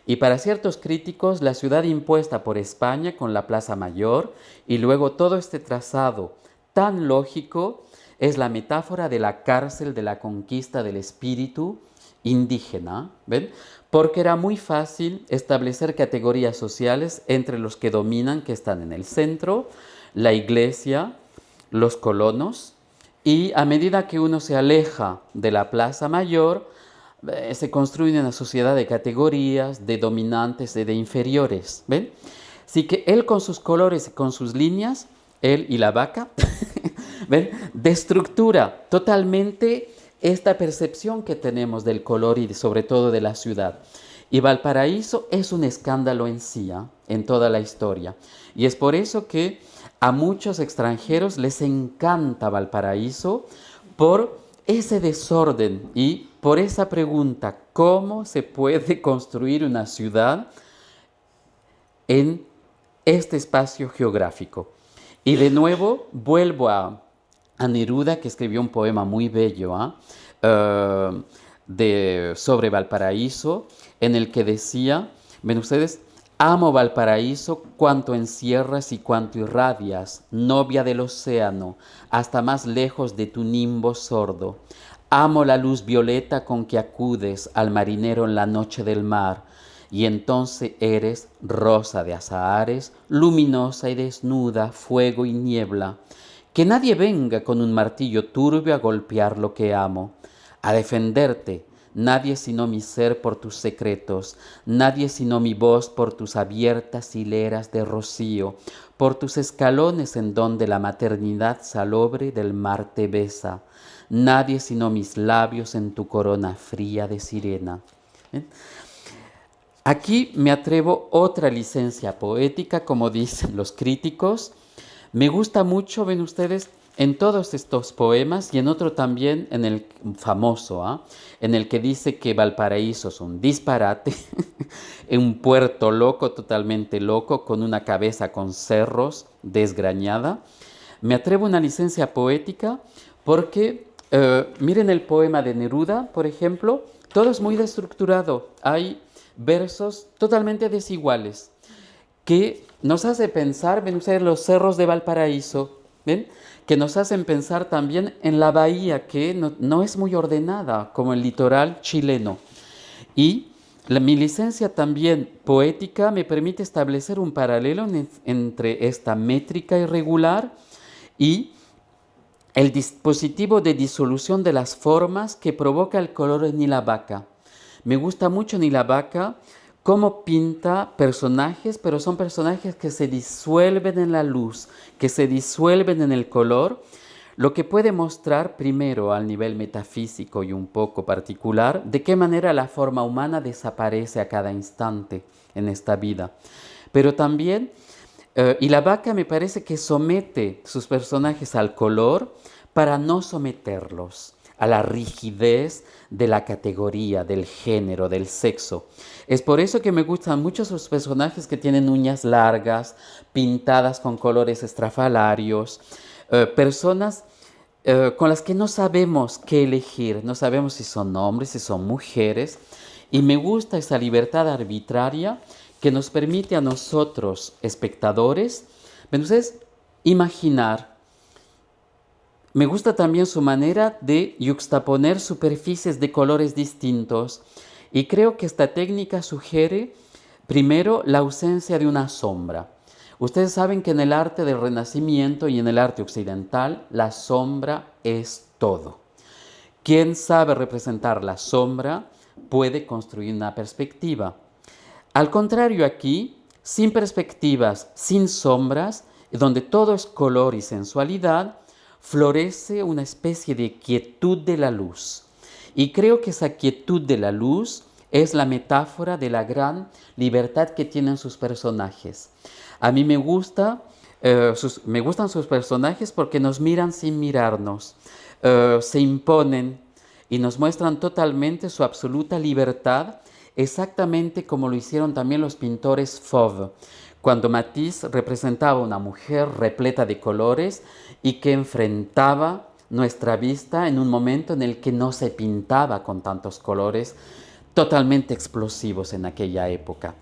Y para ciertos críticos, la ciudad impuesta por España con la Plaza Mayor y luego todo este trazado tan lógico es la metáfora de la cárcel de la conquista del espíritu indígena, ¿ven? Porque era muy fácil establecer categorías sociales entre los que dominan, que están en el centro, la iglesia, los colonos, y a medida que uno se aleja de la Plaza Mayor, se construye una sociedad de categorías, de dominantes y de inferiores, ¿ven? Así que él con sus colores y con sus líneas, él y la vaca, ¿ven? Destructura totalmente esta percepción que tenemos del color y sobre todo de la ciudad. Y Valparaíso es un escándalo en sí, en toda la historia. Y es por eso que a muchos extranjeros les encanta Valparaíso por ese desorden y por esa pregunta, ¿cómo se puede construir una ciudad en este espacio geográfico? Y de nuevo vuelvo a Neruda, que escribió un poema muy bello sobre Valparaíso, en el que decía, ven ustedes, amo Valparaíso cuanto encierras y cuanto irradias, novia del océano, hasta más lejos de tu nimbo sordo. Amo la luz violeta con que acudes al marinero en la noche del mar, y entonces eres rosa de azahares, luminosa y desnuda, fuego y niebla. Que nadie venga con un martillo turbio a golpear lo que amo, a defenderte, nadie sino mi ser por tus secretos, nadie sino mi voz por tus abiertas hileras de rocío, por tus escalones en donde la maternidad salobre del mar te besa, nadie sino mis labios en tu corona fría de sirena. Aquí me atrevo otra licencia poética, como dicen los críticos. Me gusta mucho, ven ustedes, en todos estos poemas y en otro también, en el famoso, en el que dice que Valparaíso es un disparate, un puerto loco, totalmente loco, con una cabeza con cerros desgrañada. Me atrevo a una licencia poética porque, miren el poema de Neruda, por ejemplo, todo es muy destructurado. Hay versos totalmente desiguales que nos hace pensar, ven ustedes los cerros de Valparaíso, ¿ven? Que nos hacen pensar también en la bahía, que no es muy ordenada, como el litoral chileno. Y mi licencia también poética me permite establecer un paralelo entre esta métrica irregular y el dispositivo de disolución de las formas que provoca el color en Nilabaca. Me gusta mucho Nilabaca cómo pinta personajes, pero son personajes que se disuelven en la luz, que se disuelven en el color, lo que puede mostrar primero al nivel metafísico y un poco particular de qué manera la forma humana desaparece a cada instante en esta vida. Pero también, y la vaca me parece que somete sus personajes al color para no someterlos a la rigidez de la categoría, del género, del sexo. Es por eso que me gustan mucho sus personajes que tienen uñas largas, pintadas con colores estrafalarios, personas con las que no sabemos qué elegir, no sabemos si son hombres, si son mujeres, y me gusta esa libertad arbitraria que nos permite a nosotros, espectadores, entonces, imaginar. Me gusta también su manera de yuxtaponer superficies de colores distintos, y creo que esta técnica sugiere, primero, la ausencia de una sombra. Ustedes saben que en el arte del Renacimiento y en el arte occidental, la sombra es todo. Quien sabe representar la sombra puede construir una perspectiva. Al contrario aquí, sin perspectivas, sin sombras, donde todo es color y sensualidad, florece una especie de quietud de la luz. Y creo que esa quietud de la luz es la metáfora de la gran libertad que tienen sus personajes. A mí me gustan sus personajes porque nos miran sin mirarnos, se imponen y nos muestran totalmente su absoluta libertad, exactamente como lo hicieron también los pintores Fauve, cuando Matisse representaba una mujer repleta de colores y que enfrentaba nuestra vista en un momento en el que no se pintaba con tantos colores totalmente explosivos en aquella época.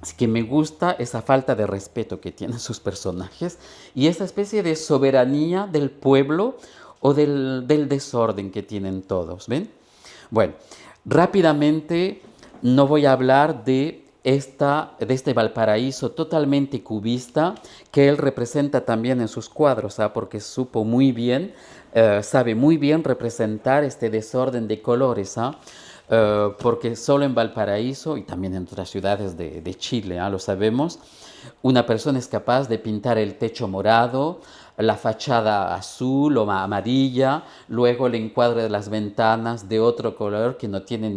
Así que me gusta esa falta de respeto que tienen sus personajes y esa especie de soberanía del pueblo o del desorden que tienen todos, ¿ven? Bueno, rápidamente no voy a hablar de este Valparaíso totalmente cubista que él representa también en sus cuadros, porque supo muy bien, sabe muy bien representar este desorden de colores, porque solo en Valparaíso y también en otras ciudades de Chile, lo sabemos, una persona es capaz de pintar el techo morado, la fachada azul o amarilla, luego el encuadre de las ventanas de otro color que no tiene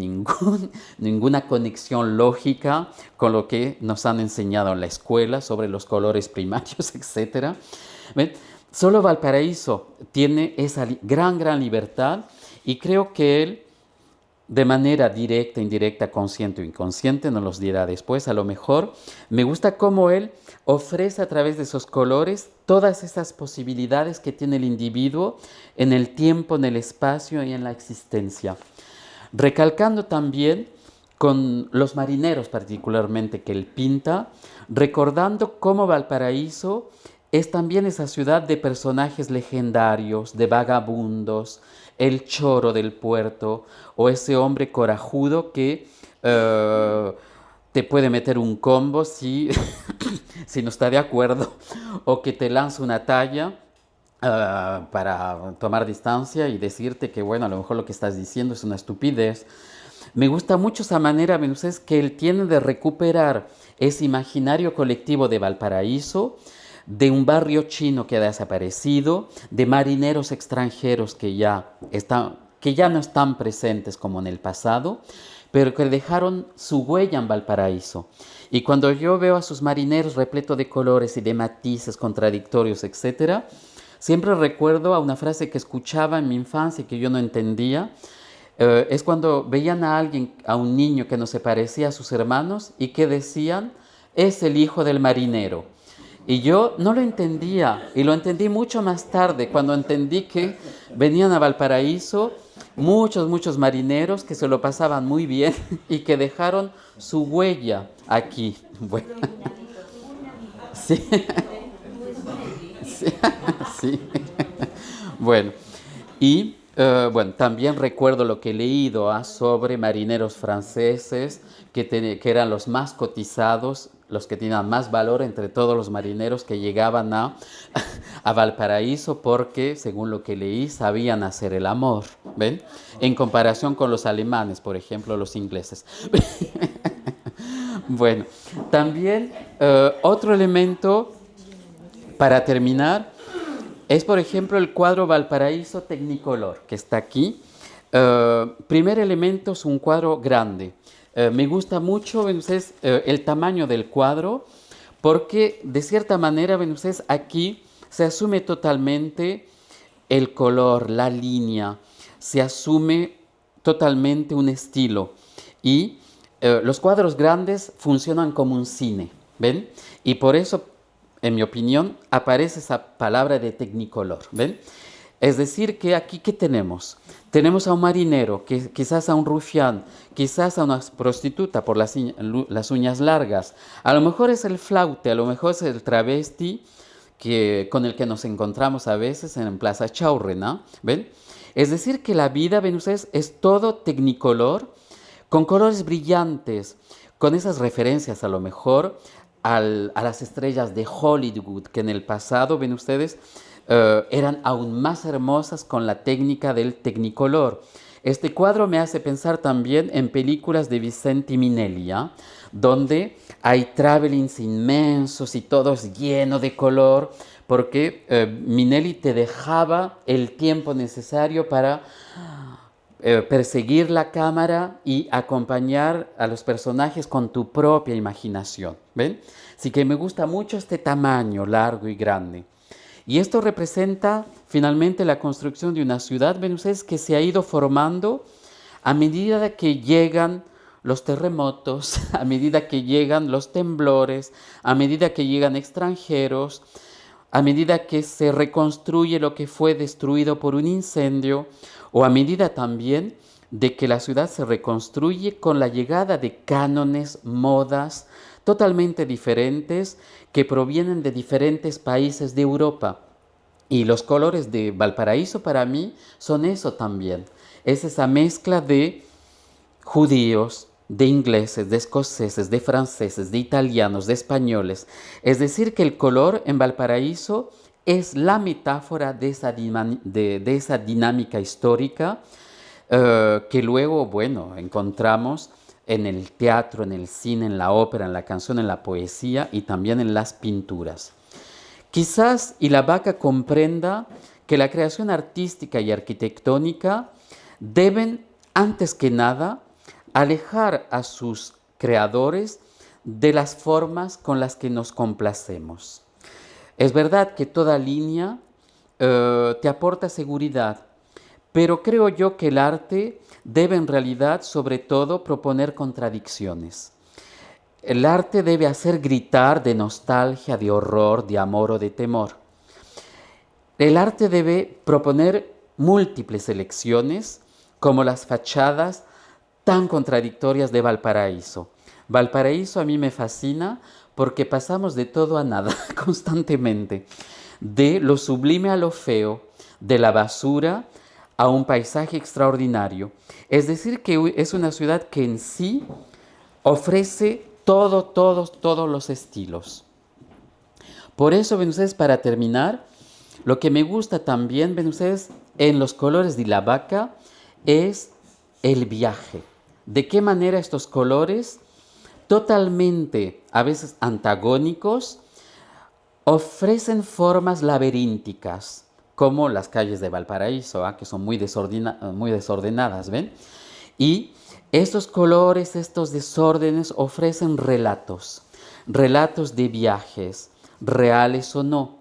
ninguna conexión lógica con lo que nos han enseñado en la escuela sobre los colores primarios, etc. ¿Ven? Solo Valparaíso tiene esa gran libertad y creo que él, de manera directa, indirecta, consciente o inconsciente, nos los dirá después, a lo mejor, me gusta cómo él ofrece a través de esos colores todas esas posibilidades que tiene el individuo en el tiempo, en el espacio y en la existencia. Recalcando también con los marineros particularmente que él pinta, recordando cómo Valparaíso es también esa ciudad de personajes legendarios, de vagabundos, el choro del puerto o ese hombre corajudo que te puede meter un combo si, si no está de acuerdo o que te lanza una talla para tomar distancia y decirte que, bueno, a lo mejor lo que estás diciendo es una estupidez. Me gusta mucho esa manera, es que él tiene de recuperar ese imaginario colectivo de Valparaíso, de un barrio chino que ha desaparecido, de marineros extranjeros que ya no están presentes como en el pasado, pero que dejaron su huella en Valparaíso. Y cuando yo veo a sus marineros repletos de colores y de matices contradictorios, etc., siempre recuerdo a una frase que escuchaba en mi infancia y que yo no entendía. Es cuando veían a alguien, a un niño que no se parecía a sus hermanos y que decían, es el hijo del marinero. Y yo no lo entendía, y lo entendí mucho más tarde, cuando entendí que venían a Valparaíso muchos marineros que se lo pasaban muy bien y que dejaron su huella aquí. Bueno, sí, sí, sí. Bueno, y bueno, también recuerdo lo que he leído sobre marineros franceses que eran los más cotizados, los que tenían más valor entre todos los marineros que llegaban a Valparaíso porque, según lo que leí, sabían hacer el amor, ¿ven? En comparación con los alemanes, por ejemplo, los ingleses. Bueno, también otro elemento para terminar es, por ejemplo, el cuadro Valparaíso Technicolor, que está aquí. Primer elemento es un cuadro grande. Me gusta mucho, ven ustedes, el tamaño del cuadro, porque de cierta manera, ven ustedes, aquí se asume totalmente el color, la línea, se asume totalmente un estilo. Y los cuadros grandes funcionan como un cine, ¿ven? Y por eso, en mi opinión, aparece esa palabra de Technicolor, ¿ven? Es decir, que aquí, ¿qué tenemos? Tenemos a un marinero, quizás a un rufián, quizás a una prostituta por las uñas largas. A lo mejor es el flaute, a lo mejor es el travesti con el que nos encontramos a veces en Plaza Chaurre, ¿no? ¿Ven? Es decir, que la vida, ven ustedes, es todo tecnicolor, con colores brillantes, con esas referencias a lo mejor a las estrellas de Hollywood, que en el pasado, ven ustedes, eran aún más hermosas con la técnica del tecnicolor. Este cuadro me hace pensar también en películas de Vicente Minelli, ¿ya? Donde hay travelings inmensos y todo es lleno de color, porque Minelli te dejaba el tiempo necesario para perseguir la cámara y acompañar a los personajes con tu propia imaginación. ¿Ven? Así que me gusta mucho este tamaño largo y grande. Y esto representa finalmente la construcción de una ciudad, ven ustedes, que se ha ido formando a medida que llegan los terremotos, a medida que llegan los temblores, a medida que llegan extranjeros, a medida que se reconstruye lo que fue destruido por un incendio, o a medida también de que la ciudad se reconstruye con la llegada de cánones, modas totalmente diferentes que provienen de diferentes países de Europa. Y los colores de Valparaíso para mí son eso también. Es esa mezcla de judíos, de ingleses, de escoceses, de franceses, de italianos, de españoles. Es decir, que el color en Valparaíso es la metáfora de esa dinámica histórica que luego, bueno, encontramos en el teatro, en el cine, en la ópera, en la canción, en la poesía y también en las pinturas. Quizás Vaca comprenda que la creación artística y arquitectónica deben, antes que nada, alejar a sus creadores de las formas con las que nos complacemos. Es verdad que toda línea te aporta seguridad, pero creo yo que el arte debe en realidad sobre todo proponer contradicciones. El arte debe hacer gritar de nostalgia, de horror, de amor o de temor. El arte debe proponer múltiples elecciones, como las fachadas tan contradictorias de Valparaíso. Valparaíso a mí me fascina porque pasamos de todo a nada constantemente, de lo sublime a lo feo, de la basura a un paisaje extraordinario. Es decir, que es una ciudad que en sí ofrece todos los estilos. Por eso, ven ustedes, para terminar, lo que me gusta también, ven ustedes, en los colores de Vaca es el viaje. De qué manera estos colores, totalmente a veces antagónicos, ofrecen formas laberínticas, como las calles de Valparaíso, que son muy desordenadas, ¿ven? Y estos colores, estos desórdenes ofrecen relatos de viajes, reales o no,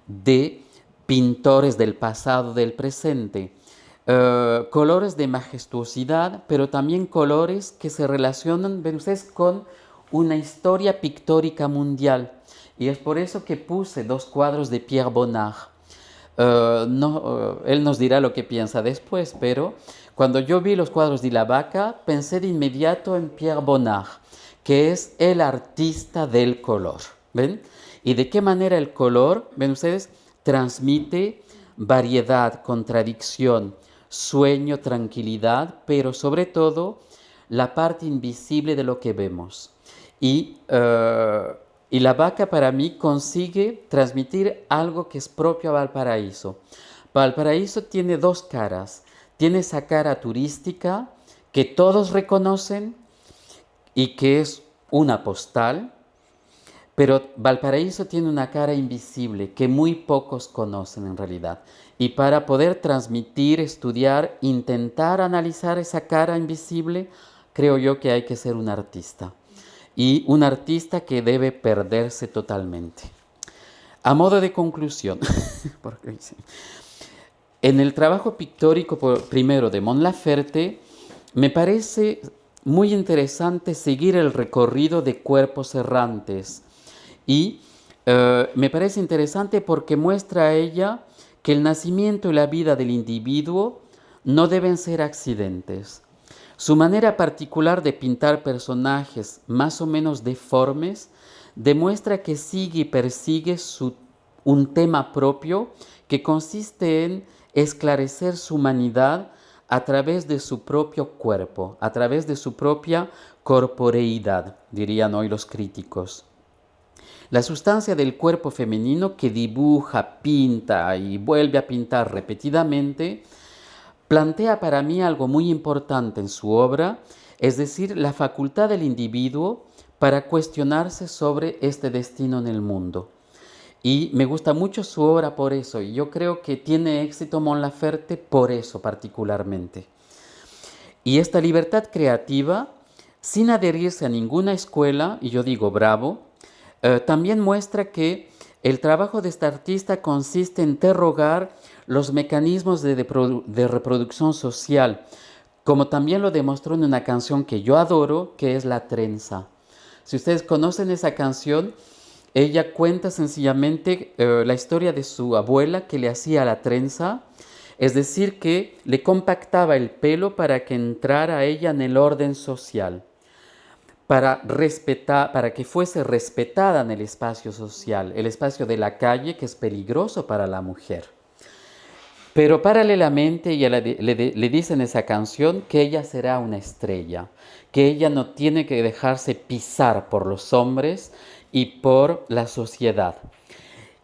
de pintores del pasado, del presente, colores de majestuosidad, pero también colores que se relacionan, ven ustedes, con una historia pictórica mundial Y es por eso que puse dos cuadros de Pierre Bonnard. Él nos dirá lo que piensa después, pero cuando yo vi los cuadros de la vaca, pensé de inmediato en Pierre Bonnard, que es el artista del color. ¿Ven? Y de qué manera el color, ven ustedes, transmite variedad, contradicción, sueño, tranquilidad, pero sobre todo la parte invisible de lo que vemos. Y la vaca para mí consigue transmitir algo que es propio a Valparaíso. Valparaíso tiene dos caras. Tiene esa cara turística que todos reconocen y que es una postal, pero Valparaíso tiene una cara invisible que muy pocos conocen en realidad. Y para poder transmitir, estudiar, intentar analizar esa cara invisible, creo yo que hay que ser un artista. Y un artista que debe perderse totalmente. A modo de conclusión, en el trabajo pictórico primero de Mon Laferte, me parece muy interesante seguir el recorrido de cuerpos errantes. Y me parece interesante porque muestra a ella que el nacimiento y la vida del individuo no deben ser accidentes. Su manera particular de pintar personajes más o menos deformes demuestra que sigue y persigue un tema propio que consiste en esclarecer su humanidad a través de su propio cuerpo, a través de su propia corporeidad, dirían hoy los críticos. La sustancia del cuerpo femenino que dibuja, pinta y vuelve a pintar repetidamente, plantea para mí algo muy importante en su obra, es decir, la facultad del individuo para cuestionarse sobre este destino en el mundo. Y me gusta mucho su obra por eso, y yo creo que tiene éxito Mon Laferte por eso particularmente. Y esta libertad creativa, sin adherirse a ninguna escuela, y yo digo bravo, también muestra que el trabajo de esta artista consiste en interrogar los mecanismos de reproducción social, como también lo demostró en una canción que yo adoro, que es La Trenza. Si ustedes conocen esa canción, ella cuenta sencillamente la historia de su abuela que le hacía la trenza, es decir, que le compactaba el pelo para que entrara ella en el orden social, para que fuese respetada en el espacio social, el espacio de la calle, que es peligroso para la mujer. Pero paralelamente ella le dice en esa canción que ella será una estrella, que ella no tiene que dejarse pisar por los hombres y por la sociedad.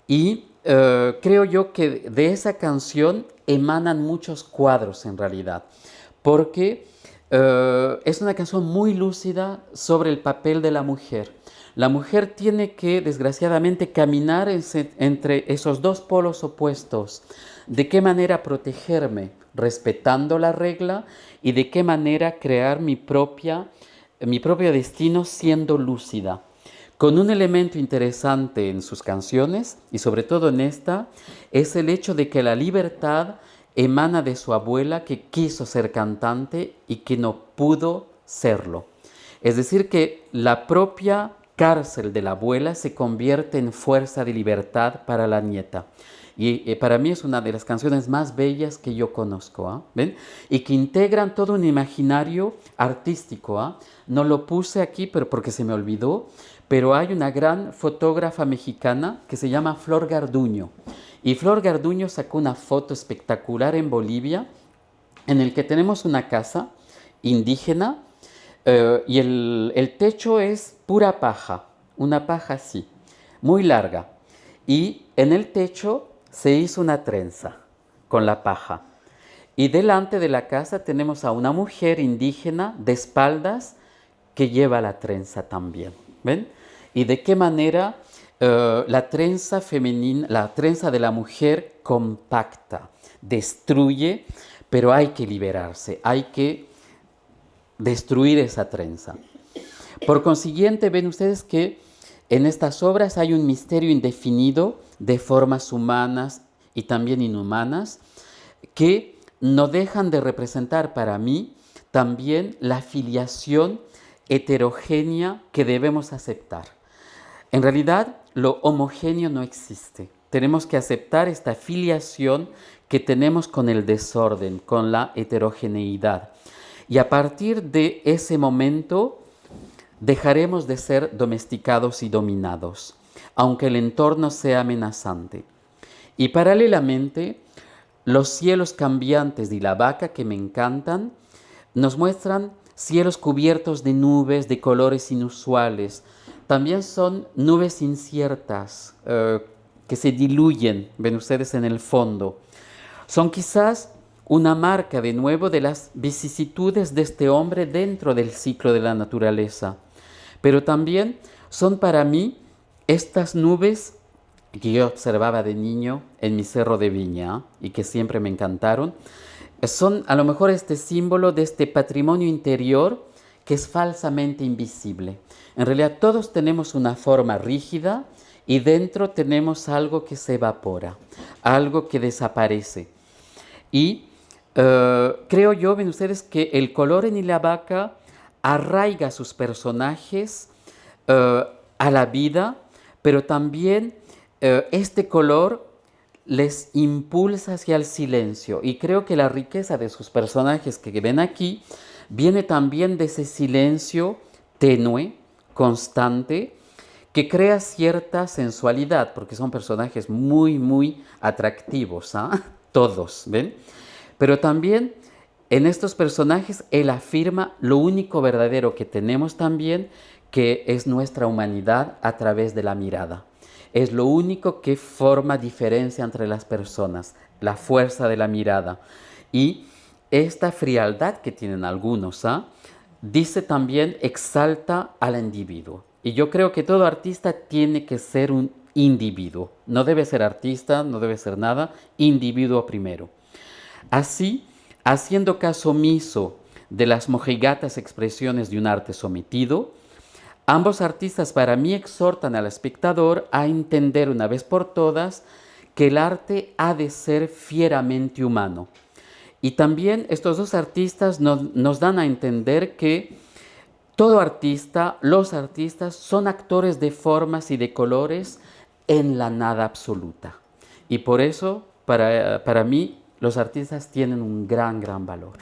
Y creo yo que de esa canción emanan muchos cuadros en realidad, porque es una canción muy lúcida sobre el papel de la mujer. La mujer tiene que, desgraciadamente, caminar entre esos dos polos opuestos. ¿De qué manera protegerme? Respetando la regla, y de qué manera crear mi propio destino siendo lúcida. Con un elemento interesante en sus canciones, y sobre todo en esta, es el hecho de que la libertad emana de su abuela, que quiso ser cantante y que no pudo serlo. Es decir, que la propia cárcel de la abuela se convierte en fuerza de libertad para la nieta. Y para mí es una de las canciones más bellas que yo conozco, ¿eh? ¿Ven? Y que integran todo un imaginario artístico, ¿eh? No lo puse aquí porque se me olvidó, pero hay una gran fotógrafa mexicana que se llama Flor Garduño. Y Flor Garduño sacó una foto espectacular en Bolivia, en el que tenemos una casa indígena, y el techo es pura paja, una paja así, muy larga. Y en el techo se hizo una trenza con la paja. Y delante de la casa tenemos a una mujer indígena de espaldas que lleva la trenza también. ¿Ven? Y de qué manera la trenza femenina, la trenza de la mujer compacta, destruye, pero hay que liberarse, hay que destruir esa trenza. Por consiguiente, ven ustedes que en estas obras hay un misterio indefinido de formas humanas y también inhumanas que no dejan de representar para mí también la filiación heterogénea que debemos aceptar. En realidad, lo homogéneo no existe. Tenemos que aceptar esta filiación que tenemos con el desorden, con la heterogeneidad. Y a partir de ese momento dejaremos de ser domesticados y dominados, aunque el entorno sea amenazante. Y paralelamente, los cielos cambiantes y la vaca que me encantan nos muestran cielos cubiertos de nubes de colores inusuales. También son nubes inciertas que se diluyen, ven ustedes, en el fondo. Son quizás una marca de nuevo de las vicisitudes de este hombre dentro del ciclo de la naturaleza. Pero también son para mí estas nubes que yo observaba de niño en mi cerro de Viña y que siempre me encantaron. Son a lo mejor este símbolo de este patrimonio interior que es falsamente invisible. En realidad todos tenemos una forma rígida y dentro tenemos algo que se evapora, algo que desaparece. Y creo yo, ven ustedes, que el color en la vaca arraiga a sus personajes a la vida, pero también este color les impulsa hacia el silencio. Y creo que la riqueza de sus personajes que ven aquí viene también de ese silencio tenue, constante, que crea cierta sensualidad, porque son personajes muy, muy atractivos, ¿ah? Todos, ¿ven? Pero también en estos personajes él afirma lo único verdadero que tenemos también, que es nuestra humanidad a través de la mirada. Es lo único que forma diferencia entre las personas, la fuerza de la mirada. Y esta frialdad que tienen algunos, ¿ah? Dice también, exalta al individuo. Y yo creo que todo artista tiene que ser un individuo. No debe ser artista, no debe ser nada, individuo primero. Así, haciendo caso omiso de las mojigatas expresiones de un arte sometido, ambos artistas para mí exhortan al espectador a entender una vez por todas que el arte ha de ser fieramente humano. Y también estos dos artistas nos dan a entender que todo artista, los artistas, son actores de formas y de colores en la nada absoluta. Y por eso, para mí, los artistas tienen un gran, gran valor.